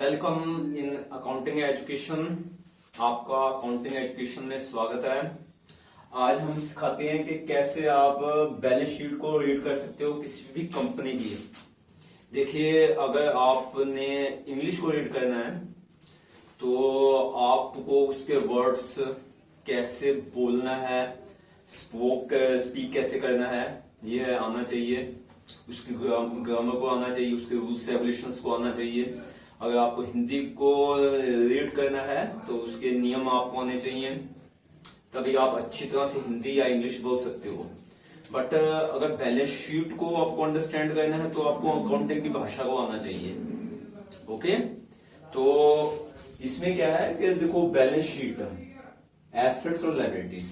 Welcome in accounting education. आपका accounting education में स्वागत है। आज हम सिखाते हैं कि कैसे आप बैलेंस शीट को रीड कर सकते हो किसी भी कंपनी की। देखिए, अगर आपने इंग्लिश को रीड करना है तो आपको उसके वर्ड्स कैसे बोलना है, स्पीक कैसे करना है, ये आना चाहिए। उसकी ग्रामर को आना चाहिए, उसके रूल्स रेगुलेशंस को आना चाहिए। अगर आपको हिंदी को रीड करना है तो उसके नियम आपको आने चाहिए, तभी आप अच्छी तरह से हिंदी या इंग्लिश बोल सकते हो। बट अगर बैलेंस शीट को आपको अंडरस्टैंड करना है तो आपको अकाउंटिंग की भाषा को आना चाहिए। ओके, तो इसमें क्या है कि देखो, बैलेंस शीट एसेट्स और लायबिलिटीज।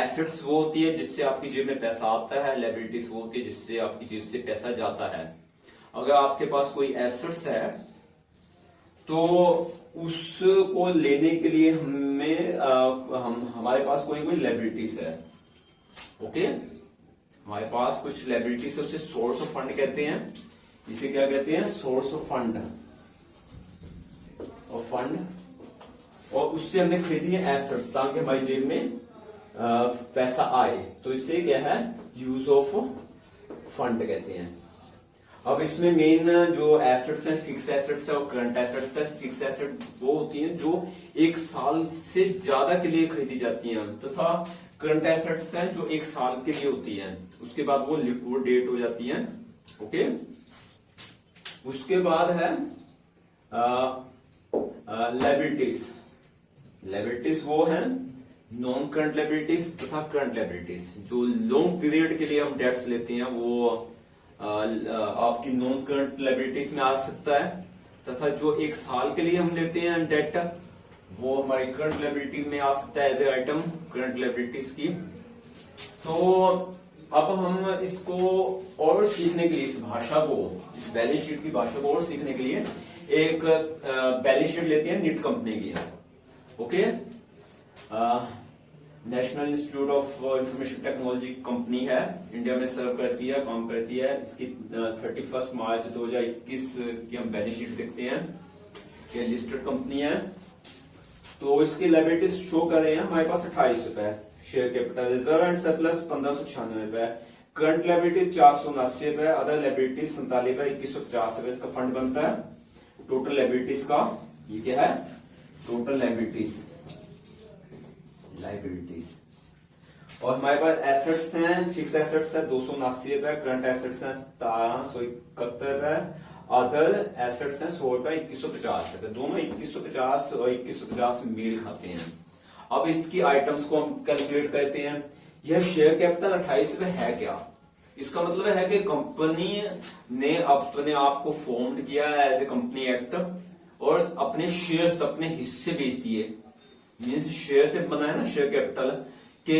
एसेट्स वो होती है जिससे आपकी जेब में पैसा आता है, लायबिलिटीज वो होती है जिससे आपकी जेब से पैसा जाता है। अगर आपके पास कोई एसेट्स है तो उसको लेने के लिए हमारे पास कोई लायबिलिटीज है। ओके, हमारे पास कुछ लायबिलिटीज है, उसे सोर्स ऑफ फंड कहते हैं। इसे क्या कहते हैं? Source of fund. और उससे हमने खरीदी है एसेट्स ताकि हमारी जेब में पैसा आए, तो इसे क्या है? यूज ऑफ फंड कहते हैं। अब इसमें मेन जो एसेट्स हैं, फिक्स एसेट्स है और करंट एसेट्स है। फिक्स एसेट वो होती हैं जो एक साल से ज्यादा के लिए खरीदी जाती हैं, तथा करंट एसेट्स हैं जो एक साल के लिए होती हैं, उसके बाद वो लिक्विडेट हो जाती हैं। ओके, उसके बाद है लायबिलिटीज। लायबिलिटीज वो है नॉन करंट लायबिलिटीज तथा करंट लायबिलिटीज। जो लॉन्ग पीरियड के लिए हम डेट्स लेते हैं वो आपकी नॉन करंट लायबिलिटीज में आ सकता है, तथा जो एक साल के लिए हम लेते हैं डेट वो हमारी करंट लायबिलिटी में आ सकता है as a item current liabilities की। तो अब हम इसको और सीखने के लिए, इस भाषा को, इस बैलेंस शीट की भाषा को और सीखने के लिए एक बैलेंस शीट लेते हैं निट कंपनी की। Okay, national institute of information technology company है, इंडिया में सर्व करती है, काम करती है। इसकी 31 मार्च 2021 की हम बैलेंस शीट देखते हैं। ये लिस्टेड कंपनी है। तो इसकी लायबिलिटीज शो कर रहे हैं हमारे पास 28 रुपए, share capital, reserve and surplus 1596 रुपए, करंट लायबिलिटीज 479 रुपए, अदर लायबिलिटीज 47 रुपए, 2150 रुपए इसका फंड बनता है। टोटल लायबिलिटीज का ये क्या है? Total liabilities. और हमारे पास एसेट्स हैं, फिक्स एसेट्स है 279 रुपए, करंट एसेट्स हैं 1771 रुपए, अदर एसेट्स हैं 100 रुपए, 2150 रुपए। दोनों 2150 और 2150 मेल खाते हैं। अब इसकी आइटम्स को हम कैलकुलेट करते हैं। यह शेयर कैपिटल 28 रुपए है क्या? इसका मतलब है कि कंपनी ने अपने आप को फॉर्म्ड किया एज ए कंपनी एक्ट और अपने शेयर्स, अपने हिस्से बेच दिए। मीन्स शेयर से बना है ना शेयर कैपिटल, कि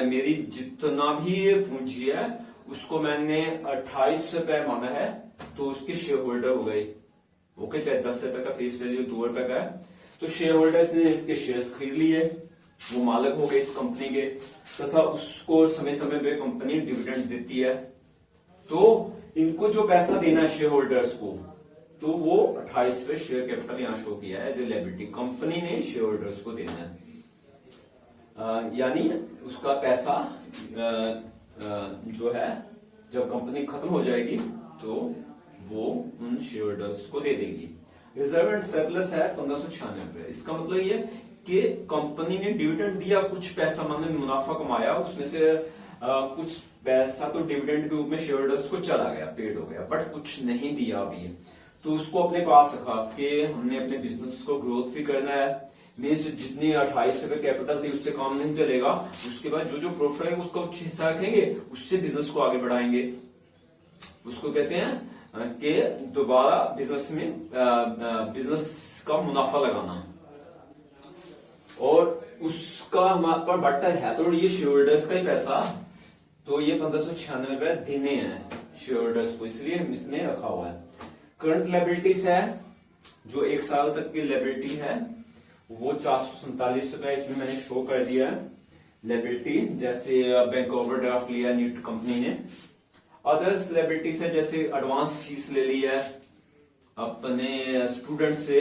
मेरी जितना भी पूंजी है उसको मैंने 28 रुपए माना है तो उसके शेयर होल्डर हो गए। ओके, चाहे 10 रुपए का फेस वैल्यू 2 रुपए का है, तो शेयर होल्डर्स ने इसके शेयर्स खरीद लिए, वो मालिक हो गए इस कंपनी के, तथा उसको समय समय पे कंपनी डिविडेंड देती है। तो इनको जो पैसा देना है शेयर होल्डर्स को, तो वो 28 रुपए शेयर कैपिटल यहां शो किया है एज ए लायबिलिटी। कंपनी ने शेयर होल्डर्स को देना है, यानी उसका पैसा जो है जब कंपनी खत्म हो जाएगी तो वो उन शेयर होल्डर्स को दे देगी। रिजर्व एंड सरप्लस है 1596 रुपए। इसका मतलब ये कि कंपनी ने डिविडेंड दिया, कुछ पैसा मतलब मुनाफा कमाया, उसमें से कुछ पैसा तो डिविडेंड के रूप में शेयर होल्डर्स को चला गया, पेड हो गया, बट कुछ नहीं दिया अभी, तो उसको अपने पास रखा कि हमने अपने बिजनेस को ग्रोथ भी करना है। मीन्स जितनी 28 रुपए कैपिटल थी उससे काम नहीं चलेगा, उसके बाद जो जो प्रॉफिट है उसका कुछ हिस्सा रखेंगे, उससे बिजनेस को आगे बढ़ाएंगे। उसको कहते हैं कि दोबारा बिजनेस में बिजनेस का मुनाफा लगाना। और उसका हमारे पर बट्टर है तो ये शेयर होल्डर्स का ही पैसा, तो ये 1596 रुपए देने हैं शेयर होल्डर्स को, इसलिए हम इसमें रखा हुआ है। करंट लायबिलिटीज है जो एक साल तक की लायबिलिटी है, वो 447 रुपए इसमें मैंने शो कर दिया है लायबिलिटी। जैसे बैंक ओवरड्राफ्ट लिया नीट कंपनी ने। अदर्स लायबिलिटीज है जैसे एडवांस फीस ले ली है, अपने स्टूडेंट से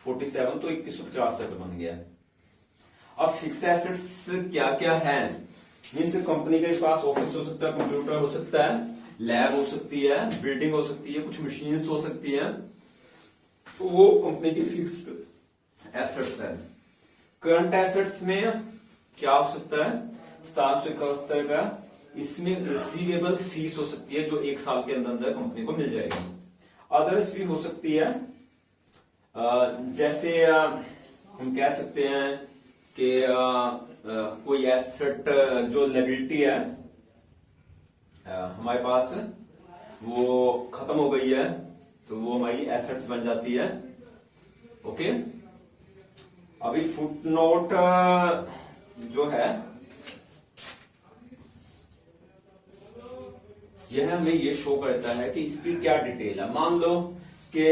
47, तो 2150 रुपये बन गया। अब फिक्स एसेट्स क्या क्या है, मीन्स कंपनी के पास ऑफिस हो सकता है, कंप्यूटर हो सकता है, लैब हो सकती है, बिल्डिंग हो सकती है, कुछ मशीन्स हो सकती है, तो वो कंपनी की फिक्स्ड एसेट्स है। करंट एसेट्स में क्या हो सकता है, 771 का, इसमें रिसीवेबल फीस हो सकती है जो 1 साल के अंदर अंदर कंपनी को मिल जाएगी। अदर्स भी हो सकती है, जैसे हम कह सकते हैं कि कोई एसेट जो लायबिलिटी है हमारे पास वो खत्म हो गई है, तो वो हमारी एसेट्स बन जाती है। ओके, अभी फुटनोट जो है यह हमें ये शो करता है कि इसकी क्या डिटेल है। मान लो कि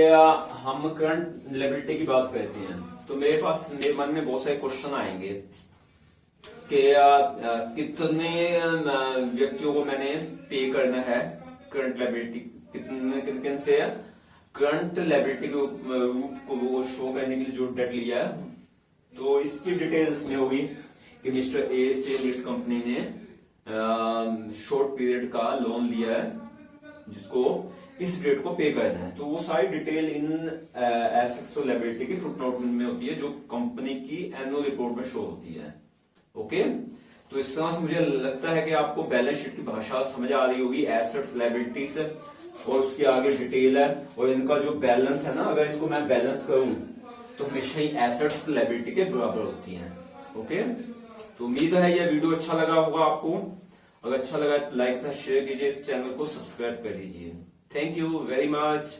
हम करंट लायबिलिटी की बात करते हैं, तो मेरे मन में बहुत सारे क्वेश्चन आएंगे कि कितने व्यक्तियों को मैंने पे करना है करंट लायबिलिटी, कितने से करंट लायबिलिटी के रूप को शो करने के लिए जो डेट लिया है, तो इसकी डिटेल्स में होगी कि मिस्टर ए से लीड कंपनी ने शॉर्ट पीरियड का लोन लिया है जिसको इस डेट को पे करना है, तो वो सारी डिटेल इन एसेट्स और लायबिलिटी की फुटनोट में होती है जो कंपनी की एनुअल रिपोर्ट में शो होती है। ओके, तो इस तरह से मुझे लगता है कि आपको बैलेंस शीट की भाषा समझ आ रही होगी। एसेट्स, लायबिलिटीज और उसके आगे डिटेल है, और इनका जो बैलेंस है ना, अगर इसको मैं बैलेंस करूं तो हमेशा ही एसेट्स लायबिलिटी के बराबर होती है। ओके, तो उम्मीद है यह वीडियो अच्छा लगा होगा आपको। अगर अच्छा लगा तो लाइक था, शेयर कीजिए, इस चैनल को सब्सक्राइब कर लीजिए। Thank you very much.